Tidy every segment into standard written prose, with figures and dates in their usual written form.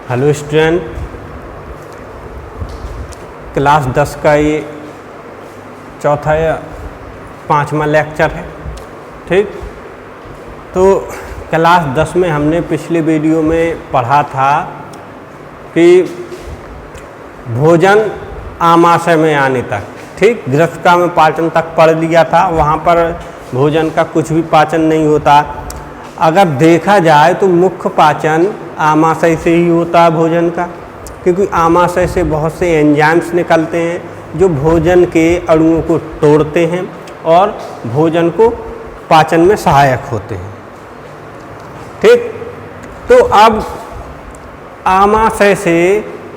Hello student, class 10 का ये चौथा या पांचवा लेक्चर है। ठीक, तो क्लास 10 में हमने पिछले वीडियो में पढ़ा था कि भोजन आमाशय में आने तक, ठीक, गृहस्थिका में पाचन तक पढ़ लिया था। वहाँ पर भोजन का कुछ भी पाचन नहीं होता। अगर देखा जाए तो मुख्य पाचन आमाशय से ही होता है भोजन का, क्योंकि आमाशय से बहुत से एंजाइम्स निकलते हैं जो भोजन के अणुओं को तोड़ते हैं और भोजन को पाचन में सहायक होते हैं। ठीक, तो अब आमाशय से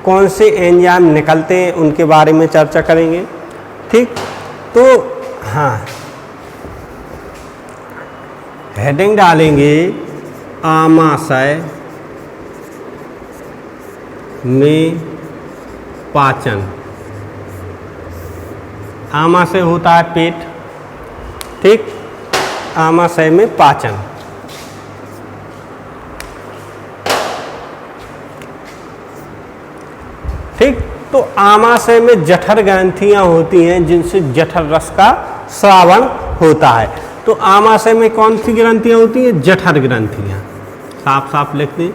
कौन से एंजाइम निकलते हैं उनके बारे में चर्चा करेंगे। ठीक, तो हाँ, हेडिंग डालेंगे आमाशय में पाचन। आमाशय होता है पेट, ठीक, आमाशय में पाचन। ठीक, तो आमाशय में जठर ग्रंथियां होती हैं जिनसे जठर रस का स्रावन होता है। तो आमाशय में कौन सी ग्रंथियां होती हैं? जठर ग्रंथियां। साफ साफ लिख दें।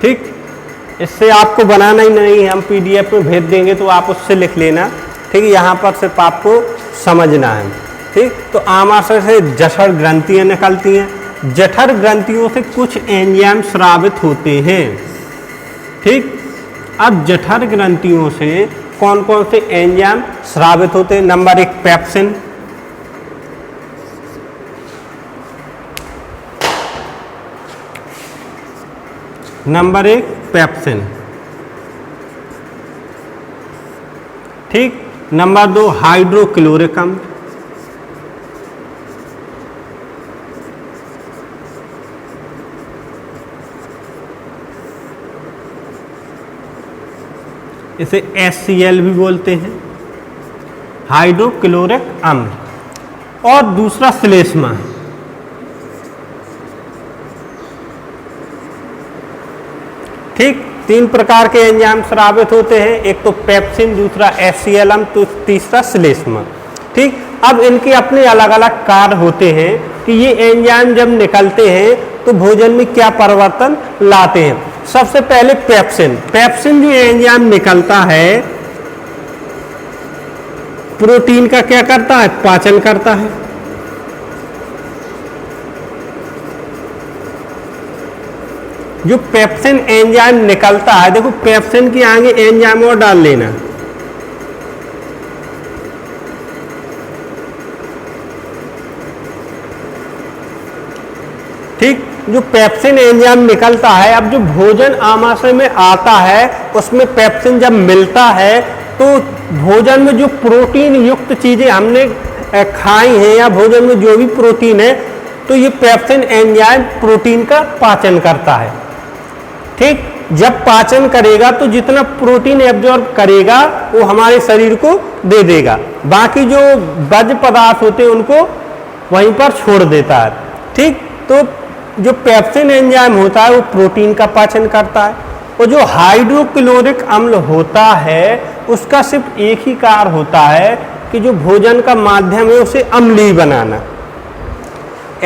ठीक, इससे आपको बनाना ही नहीं, हम पीडीएफ में भेज देंगे तो आप उससे लिख लेना। ठीक, यहाँ पर सिर्फ आपको समझना है। ठीक, तो आमाशय से जठर ग्रंथियां निकलती हैं। जठर ग्रंथियों से कुछ एंजाइम स्रावित होते हैं। ठीक, अब जठर ग्रंथियों से कौन कौन से एंजाइम स्रावित होते हैं? Number 1 pepsin, number 1 pepsin. ठीक, नंबर 2 हाइड्रोक्लोरिक अम्ल, इसे HCl भी बोलते हैं, हाइड्रोक्लोरिक अम्ल। और दूसरा श्लेष्मा। ठीक, 3 प्रकार के एंजाइम स्रावित होते हैं, एक तो पेप्सिन, दूसरा HCl अम्ल, तो तीसरा श्लेष्मा। ठीक, अब इनके अपने अलग अलग कार्य होते हैं कि ये एंजाइम जब निकलते हैं तो भोजन में क्या परिवर्तन लाते हैं। सबसे पहले पेप्सिन। पेप्सिन जो एंजाइम निकलता है प्रोटीन का क्या करता है? पाचन करता है। जो पेप्सिन एंजाइम निकलता है, देखो पेप्सिन के आगे एंजाइम और डाल लेना। ठीक, जो पेप्सिन एंजाइम निकलता है, अब जो भोजन आमाशय में आता है उसमें पेप्सिन जब मिलता है तो भोजन में जो प्रोटीन युक्त चीजें हमने खाई हैं या भोजन में जो भी प्रोटीन है, तो ये पेप्सिन एंजाइम प्रोटीन का पाचन करता है। ठीक, जब पाचन करेगा तो जितना प्रोटीन एब्जॉर्ब करेगा वो हमारे शरीर को दे देगा, बाकी जो वर्ज्य पदार्थ होते हैं उनको वहीं पर छोड़ देता है। ठीक, तो जो पेप्सिन एंजाइम होता है वो प्रोटीन का पाचन करता है। और जो हाइड्रोक्लोरिक अम्ल होता है उसका सिर्फ एक ही कार्य होता है कि जो भोजन का माध्यम है उसे अम्लीय बनाना।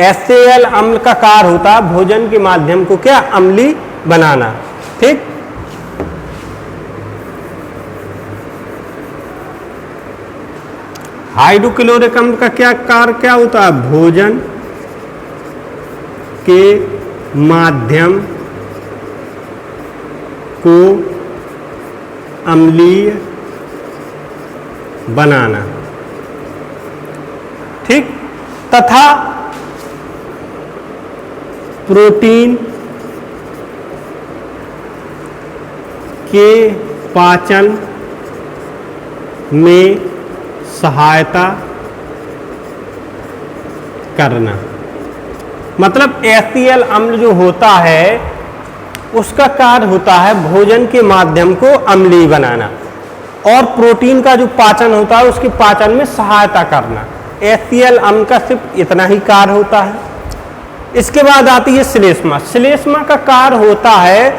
HCl अम्ल का कार्य होता है भोजन के माध्यम को क्या? अम्लीय बनाना। ठीक, हाइड्रोक्लोरिक अम्ल का क्या कार्य क्या होता है? भोजन के माध्यम को अम्लीय बनाना। ठीक, तथा प्रोटीन के पाचन में सहायता करना। मतलब HCl अम्ल जो होता है उसका कार्य होता है भोजन के माध्यम को अम्लीय बनाना और प्रोटीन का जो पाचन होता है उसके पाचन में सहायता करना। HCl अम्ल का सिर्फ इतना ही कार्य होता है। इसके बाद आती है श्लेष्मा। श्लेष्मा का कार्य होता है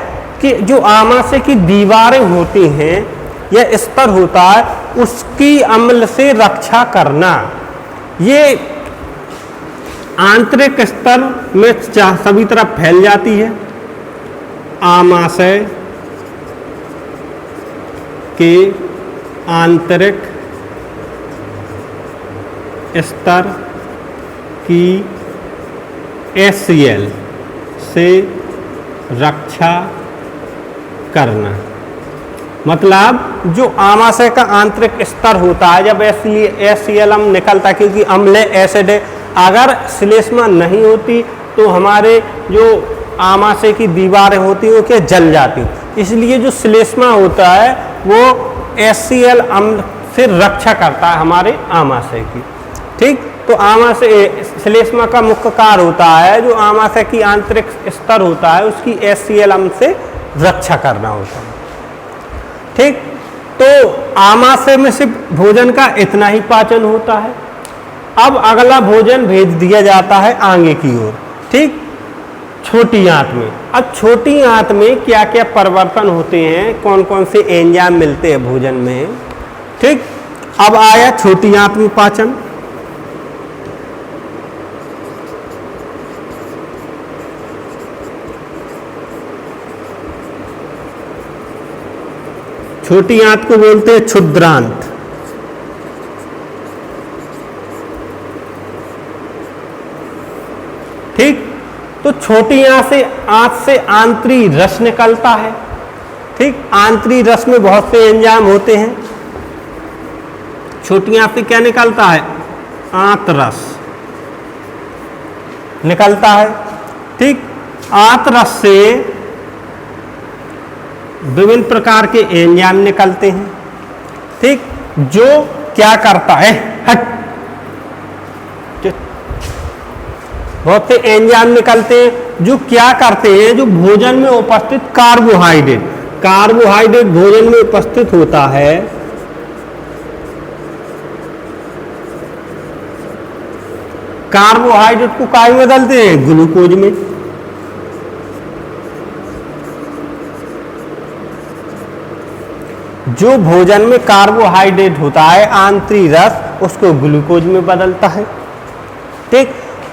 कि जो आमाशय की दीवारें होती हैं या स्तर होता है उसकी अम्ल से रक्षा करना। ये आंतरिक स्तर में सभी तरफ फैल जाती है। आमाशय के आंतरिक स्तर की HCl से रक्षा करना, मतलब जो आमाशय का आंतरिक स्तर होता है जब HCl अम्ल निकलता है, क्योंकि अम्ल है, एसिड है, अगर श्लेष्मा नहीं होती तो हमारे जो आमाशय की दीवारें होती हैं वो क्या जल जाती। इसलिए जो श्लेष्मा होता है वो HCl अम्ल से रक्षा करता है हमारे आमाशय की। ठीक, तो आमाशय श्लेष्मा का मुख्य कार्य होता है जो आमाशय की आंतरिक स्तर होता है उसकी HCl अम्ल से रक्षा करना होता है। ठीक, तो आमाशय में सिर्फ भोजन का इतना ही पाचन होता है। अब अगला भोजन भेज दिया जाता है आगे की ओर। ठीक, छोटी आंत में। अब छोटी आंत में क्या क्या परिवर्तन होते हैं, कौन कौन से एंजाइम मिलते हैं भोजन में। ठीक, अब आया छोटी आंत में पाचन। छोटी आंत को बोलते हैं क्षुद्रांत। ठीक, तो छोटी आंत से आंतरी रस निकलता है। ठीक, आंतरी रस में बहुत से एंजाइम होते हैं। छोटी आंत से क्या निकलता है, आंत रस निकलता है। ठीक, आंत रस से विभिन्न प्रकार के एंजाइम निकलते हैं। ठीक, जो क्या करता है, बहुत से एंजाइम निकलते हैं जो क्या करते हैं, जो भोजन में उपस्थित कार्बोहाइड्रेट भोजन में उपस्थित होता है, कार्बोहाइड्रेट को काय में बदलते हैं, ग्लूकोज में। जो भोजन में कार्बोहाइड्रेट होता है आंतरी रस उसको ग्लूकोज में बदलता है। ठीक,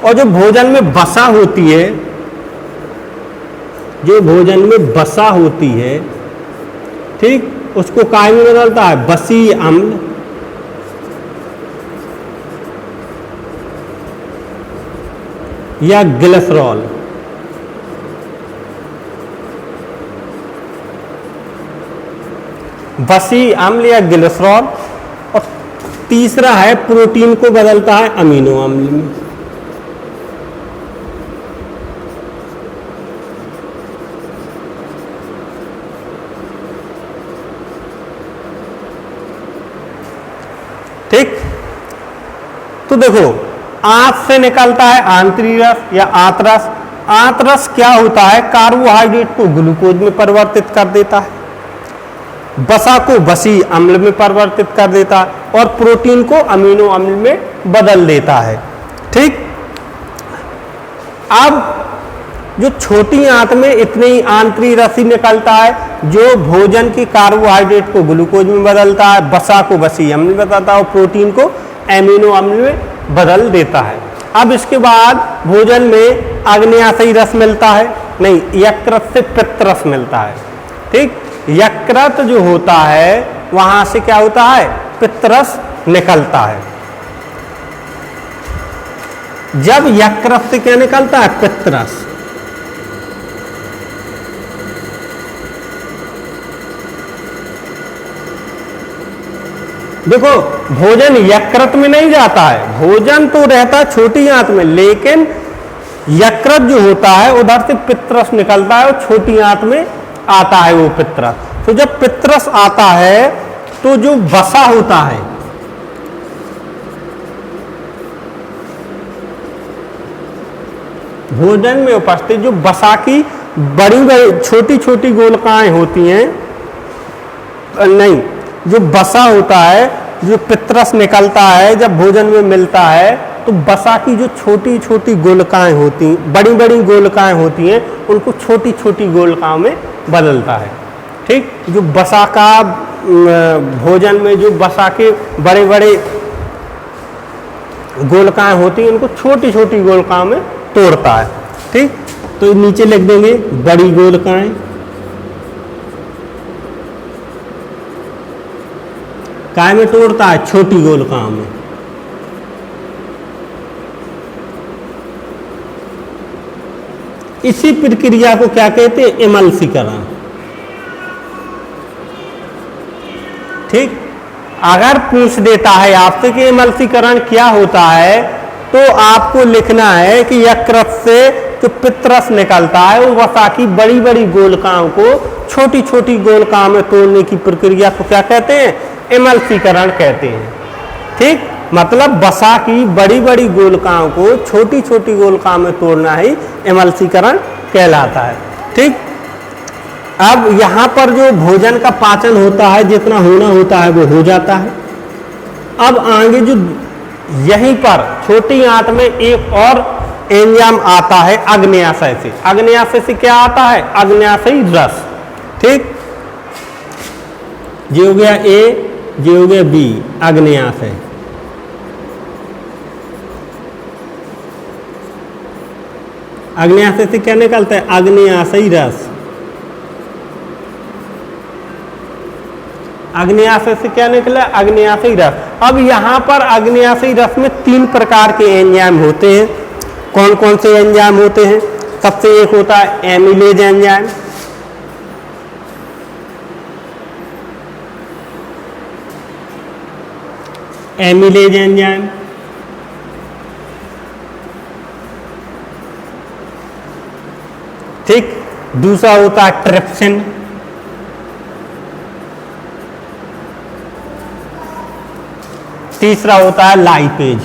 और जो भोजन में वसा होती है, जो भोजन में वसा होती है, ठीक, उसको काय में बदलता है, वसीय अम्ल। या ग्लिसरॉल। वसीय अम्ल या ग्लिसरॉल। और तीसरा है प्रोटीन को बदलता है अमीनो अम्ल में। ठीक, तो देखो आंत से निकलता है आंतरी रस या आंतरस। आंतरस क्या होता है, कार्बोहाइड्रेट को ग्लूकोज में परिवर्तित कर देता है, वसा को वसीय अम्ल में परिवर्तित कर देता है और प्रोटीन को अमीनो अम्ल में बदल देता है। ठीक, अब जो छोटी आंत में इतनी ही आंतरी रस ही निकलता है जो भोजन की कार्बोहाइड्रेट को ग्लूकोज में बदलता है, वसा को वसीय अम्ल में बदलता है और प्रोटीन को एमिनो अम्ल में बदल देता है। अब इसके बाद भोजन में आग्नेयाशयी रस मिलता है, नहीं, यकृत से पित्त रस मिलता है। ठीक, यकृत जो होता है वहां से क्या होता है, पित्त रस निकलता है। जब यकृत से क्या निकलता है, पित्त रस, देखो भोजन यकृत में नहीं जाता है, भोजन तो रहता है छोटी आंत में, लेकिन यकृत जो होता है उधर से पित्तरस निकलता है और छोटी आंत में आता है वो पित्तरस। तो जब पित्तरस आता है तो जो वसा होता है, भोजन में उपस्थित जो वसा की बड़ी बड़ी छोटी छोटी गोलकाएं होती हैं, नहीं, जो वसा होता है जो पित्रस निकलता है जब भोजन में मिलता है तो वसा की जो छोटी छोटी गोलकाएं होती, बड़ी बड़ी गोलकाएं होती हैं, उनको छोटी छोटी गोलकाओं में बदलता है। ठीक, जो वसा का भोजन में जो वसा के बड़े बड़े गोलकाएं होती हैं उनको छोटी छोटी गोलकाओं में तोड़ता है। ठीक, तो नीचे लिख देंगे बड़ी गोलकाएं, काय में तोड़ता है, छोटी गोलकाओं में। इसी प्रक्रिया को क्या कहते हैं, इमल्सीकरण। ठीक, अगर पूछ देता है आपसे कि इमल्सीकरण क्या होता है तो आपको लिखना है कि यकृत से जो पित्रस निकलता है वो वसा की बड़ी बड़ी गोलकाओं को छोटी छोटी गोलकाओं में तोड़ने की प्रक्रिया को क्या कहते हैं, इमल्सीकरण कहते हैं। ठीक, मतलब वसा की बड़ी बड़ी गोलकाओं को छोटी छोटी गोलकाओं में तोड़ना ही इमल्सीकरण कहलाता है। ठीक, अब यहाँ पर जो भोजन का पाचन होता है जितना होना होता है वो हो जाता है। अब आगे जो यहीं पर छोटी आंत में एक और एंजाइम आता है अग्न्याशय से। अग्न्याशय से क्या आता है, अग्न्याशयी रस। ठीक, ये हो गया ए, ये हो गया बी, अग्न्याशय। अग्न्याशय से क्या निकलता है, अग्न्याशयी रस। अग्न्याशय से क्या निकला, अग्न्याशयी रस। अब यहाँ पर अग्न्याशयी रस में 3 प्रकार के एंजाइम होते हैं। कौन कौन से एंजाइम होते हैं, सबसे एक होता है एमिलेज एंजाइम, एमिलेज एंजाइम। ठीक, दूसरा होता है ट्रिप्सिन, तीसरा होता है लाइपेज।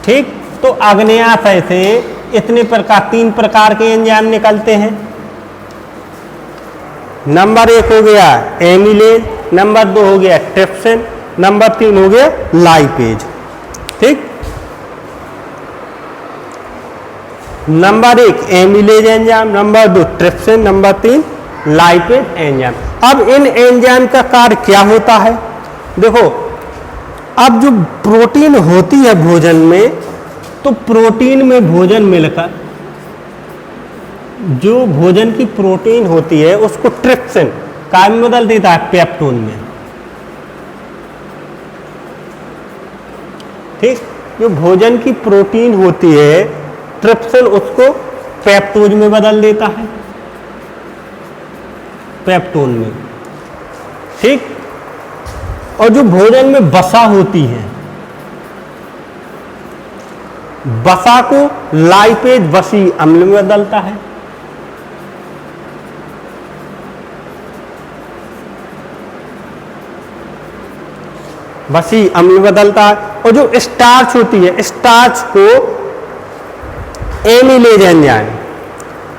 ठीक, तो अग्न्याशय से इतने प्रकार 3 प्रकार के एंजाइम निकलते हैं। नंबर 1 हो गया एमिलेज, नंबर 2 हो गया ट्रिप्सिन, नंबर 3 हो गया लाइपेज। ठीक, number 1 amylase enzyme, number 2 trypsin, number 3 lipase enzyme. अब इन एंजाइम का कार्य क्या होता है, देखो अब जो प्रोटीन होती है भोजन में, तो प्रोटीन में भोजन मिलकर जो भोजन की प्रोटीन होती है उसको ट्रिप्सिन काय में बदल देता है, पेप्टोन में। ठीक, जो भोजन की प्रोटीन होती है ट्रिप्सिन उसको पेप्टोज में बदल देता है, पेप्टोन में। ठीक, और जो भोजन में वसा होती है, वसा को लाइपेज वसी अम्ल में बदलता है। वसी अम्ल में बदलता है। और जो स्टार्च होती है, स्टार्च को एमिलेज एंजाइम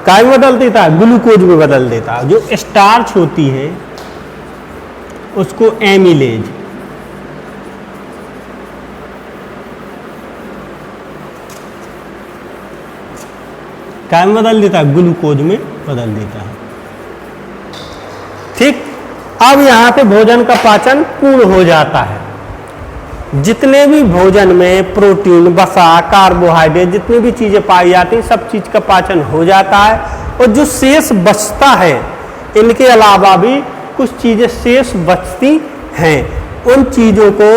काय में बदल देता है, ग्लूकोज में बदल देता है। जो स्टार्च होती है उसको एमिलेज, काय में बदल देता है, ग्लूकोज में बदल देता है। ठीक, अब यहां पे भोजन का पाचन पूर्ण हो जाता है। जितने भी भोजन में प्रोटीन, वसा, कार्बोहाइड्रेट, जितनी भी चीजें पाई जाती हैं सब चीज का पाचन हो जाता है। और जो शेष बचता है, इनके अलावा भी कुछ चीजें शेष बचती हैं, उन चीजों को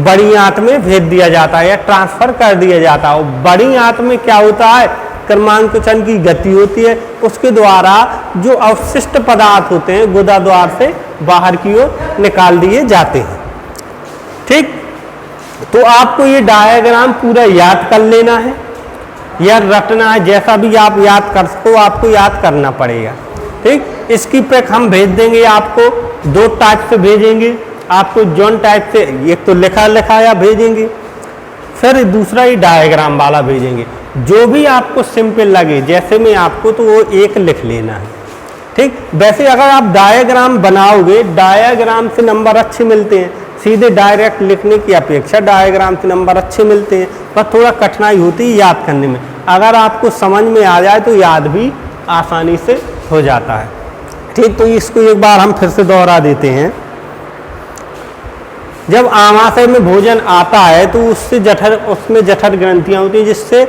बड़ी आंत में भेज दिया जाता है या ट्रांसफर कर दिया जाता है। और बड़ी आंत में क्या होता है, क्रमांकन की गति होती है, उसके द्वारा जो अवशिष्ट पदार्थ होते हैं गुदा द्वार से बाहर की ओर निकाल दिए जाते हैं। ठीक, तो आपको ये डायग्राम पूरा याद कर लेना है या रटना है, जैसा भी आप याद कर सको आपको याद करना पड़ेगा। ठीक, इसकी पिक हम भेज देंगे आपको, 2 टाइप से भेजेंगे आपको। जॉन टाइप से एक तो लिखा लिखाया भेजेंगे, फिर दूसरा ही डायग्राम वाला भेजेंगे। जो भी आपको सिंपल लगे जैसे में आपको, तो वो एक लिख लेना है। ठीक, वैसे अगर आप डायग्राम बनाओगे, डायग्राम से नंबर अच्छे मिलते हैं, सीधे डायरेक्ट लिखने की अपेक्षा डायग्राम से नंबर अच्छे मिलते हैं, पर थोड़ा कठिनाई होती है याद करने में। अगर आपको समझ में आ जाए तो याद भी आसानी से हो जाता है। ठीक, तो इसको एक बार हम फिर से दोहरा देते हैं। जब आमाशय में भोजन आता है तो उसमें जठर ग्रंथियां होती हैं, जिससे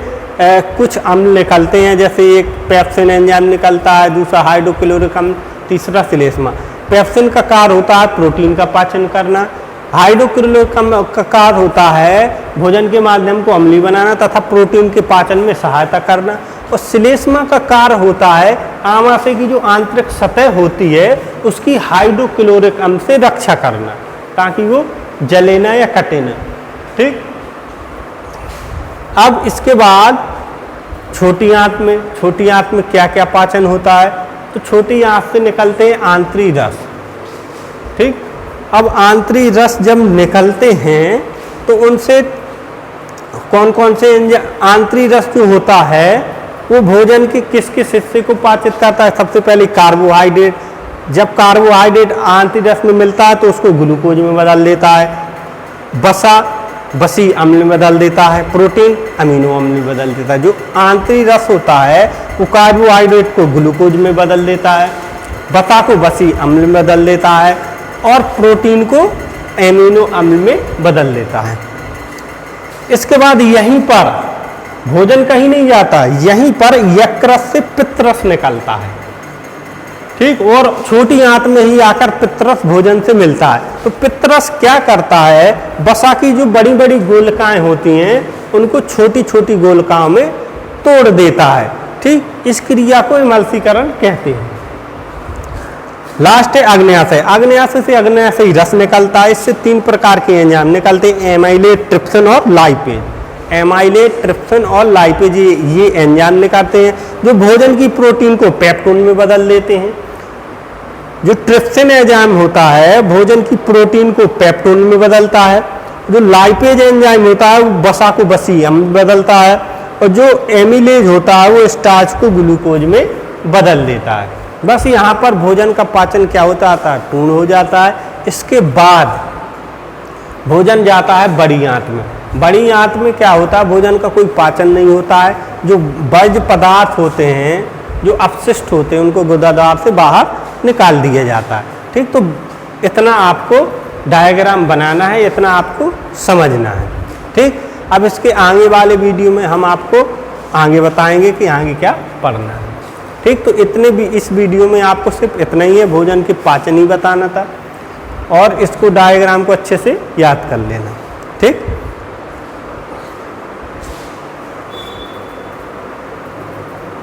कुछ अम्ल निकलते हैं, जैसे एक पेप्सिन एंजाइम निकलता है, दूसरा हाइड्रोक्लोरिक अम्ल, तीसरा श्लेष्मा। पेप्सिन का कार्य होता है प्रोटीन का पाचन करना, हाइड्रोक्लोरिक अम्ल का कार्य होता है भोजन के माध्यम को अम्लीय बनाना तथा प्रोटीन के पाचन में सहायता करना, और श्लेष्मा का कार्य होता है आमाशय की जो आंतरिक सतह होती है उसकी हाइड्रोक्लोरिक अम्ल से रक्षा करना, ताकि वो जले ना या कटे ना। ठीक, अब इसके बाद छोटी आंत में क्या क्या पाचन होता है, तो छोटी आंत से निकलते हैं आंतरी रस। ठीक, अब आंतरी रस जब निकलते हैं तो उनसे कौन कौन से आंतरी रस जो होता है वो भोजन के किस किस हिस्से को पाचित करता है। सबसे पहले कार्बोहाइड्रेट, जब कार्बोहाइड्रेट आंतरी रस में मिलता है तो उसको ग्लूकोज में बदल देता है, वसा वसी अम्ल में बदल देता है, प्रोटीन अमीनो अम्ल में बदल देता है। जो आंतरी रस होता है वो कार्बोहाइड्रेट को ग्लूकोज में बदल देता है, वसा को वसी अम्ल में बदल देता है, और प्रोटीन को एमिनो अम्ल में बदल देता है। इसके बाद यहीं पर भोजन कहीं नहीं जाता, यहीं पर यकृत से पित्तरस निकलता है। ठीक, और छोटी आंत में ही आकर पित्तरस भोजन से मिलता है। तो पित्तरस क्या करता है, वसा की जो बड़ी बड़ी गोलकाएं होती हैं उनको छोटी छोटी गोलकाओं में तोड़ देता है। ठीक, इस क्रिया को एमल्सीकरण कहते हैं। लास्ट है अग्न्याशय। अग्न्याशय से अग्न्याशयी रस निकलता है। इससे 3 प्रकार के एंजाइम निकलते हैं, एमाइलेज, ट्रिप्सिन और लाइपेज। एमाइलेज, ट्रिप्सिन और लाइपेज ये एंजाइम निकलते हैं जो भोजन की प्रोटीन को पेप्टोन में बदल देते हैं। जो ट्रिप्सिन एंजाइम होता है भोजन की प्रोटीन को पेप्टोन में बदलता है। जो लाइपेज एंजाइम होता है वो वसा को वसी अम्ल में बदलता है, और जो एमिलेज होता है वो स्टार्च को ग्लूकोज में बदल देता है। बस यहाँ पर भोजन का पाचन क्या होता है, पूर्ण हो जाता है। इसके बाद भोजन जाता है बड़ी आंत में। बड़ी आंत में क्या होता है, भोजन का कोई पाचन नहीं होता है। जो वर्ज्य पदार्थ होते हैं, जो अपशिष्ट होते हैं, उनको गुदाद्वार से बाहर निकाल दिया जाता है। ठीक, तो इतना आपको डायग्राम बनाना है, इतना आपको समझना है। ठीक, अब इसके आगे वाले वीडियो में हम आपको आगे बताएंगे कि आगे क्या पढ़ना है। ठीक, तो इतने भी इस वीडियो में आपको सिर्फ इतना ही है, भोजन के पाचन ही बताना था, और इसको डायग्राम को अच्छे से याद कर लेना। ठीक।